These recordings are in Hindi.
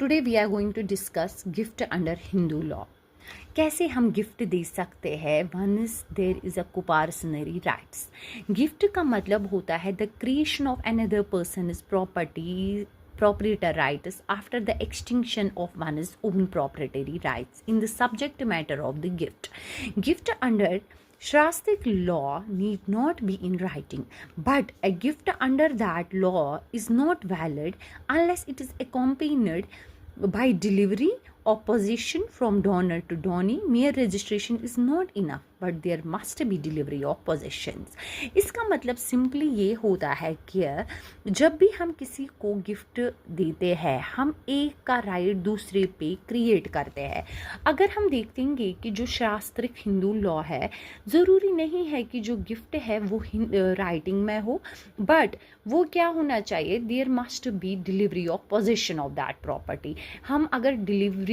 Today we are going to discuss gift under Hindu law. कैसे हम गिफ्ट दे सकते हैं। One is there is a coparcenary rights. Gift का मतलब होता है the creation of another person is property proprietor rights after the extinction of one's own proprietary rights in the subject matter of the gift. Gift under Shastric law need not be in writing, but a gift under that law is not valid unless it is accompanied by delivery or possession from donor to donee. Mere registration is not enough, but there must be delivery of possessions. इसका मतलब सिंपली ये होता है कि जब भी हम किसी को गिफ्ट देते हैं हम एक का राइट दूसरे पे क्रिएट करते हैं। अगर हम देखेंगे कि जो शास्त्रिक हिंदू लॉ है, ज़रूरी नहीं है कि जो गिफ्ट है वो राइटिंग में हो, बट वो क्या होना चाहिए, there must be delivery of possession of that property. हम अगर डिलीवर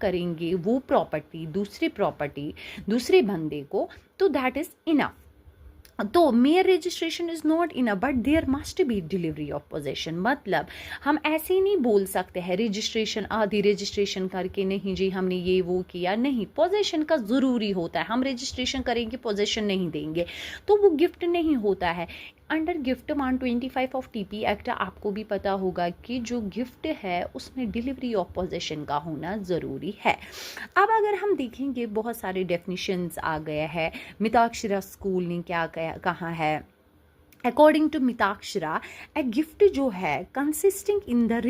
करेंगे वो प्रॉपर्टी दूसरे बंदे को, तो दैट इज इनफ। तो mere registration is not enough, but there must be delivery of possession. मतलब हम ऐसे ही नहीं बोल सकते हैं रजिस्ट्रेशन आधी रजिस्ट्रेशन करके नहीं जी हमने ये वो किया, नहीं, पोजेशन का ज़रूरी होता है। हम रजिस्ट्रेशन करेंगे पोजेशन नहीं देंगे तो वो गिफ्ट नहीं होता है। Under gift 125 of TP act आपको भी पता होगा कि जो गिफ्ट है उसमें डिलीवरी ऑफ पोजेशन का होना ज़रूरी है। अब अगर हम देखेंगे बहुत सारे डेफिनेशंस आ गए हैं। मिताक्षरा स्कूल ने क्या कहा है। According to Mitakshara, a gift जो है consisting in the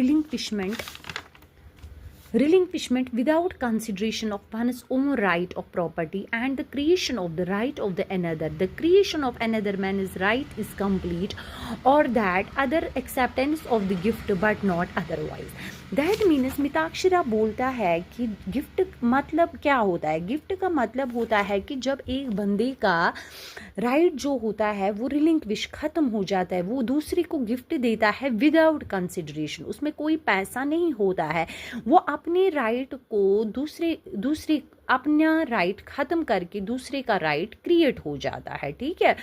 relinquishment without consideration of one's own right of property and the creation of the right of the another. The creation of another man's right is complete, or that other acceptance of the gift but not otherwise. That means Mitakshara बोलता है कि गिफ्ट मतलब क्या होता है। गिफ्ट का मतलब होता है कि जब एक बंदे का राइट जो होता है वो रिलिंक्विश खत्म हो जाता है, वो दूसरे को गिफ्ट देता है विदाउट कंसिडरेशन, उसमें कोई पैसा नहीं होता है, वो अपने राइट को दूसरे अपना राइट खत्म करके दूसरे का राइट क्रिएट हो जाता है। ठीक है,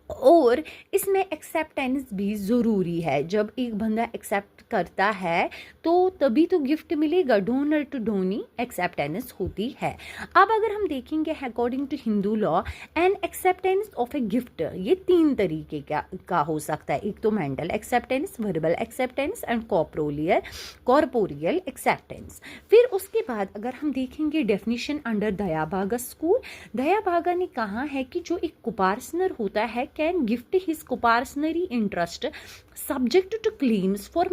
और इसमें एक्सेप्टेंस भी ज़रूरी है। जब एक बंदा एक्सेप्ट करता है तो तभी तो गिफ्ट मिलेगा। डोनर टू डोनी एक्सेप्टेंस होती है। अब अगर हम देखेंगे according to Hindu law, an acceptance of a gift ये 3 तरीके का हो सकता है। एक तो mental acceptance, verbal acceptance and corporeal acceptance. फिर उसके बाद अगर हम देखेंगे definition under Dayabhaga school, Dayabhaga ने कहा है कि जो एक कुपार्सनर होता है can gift his coparcenary interest subject to claims for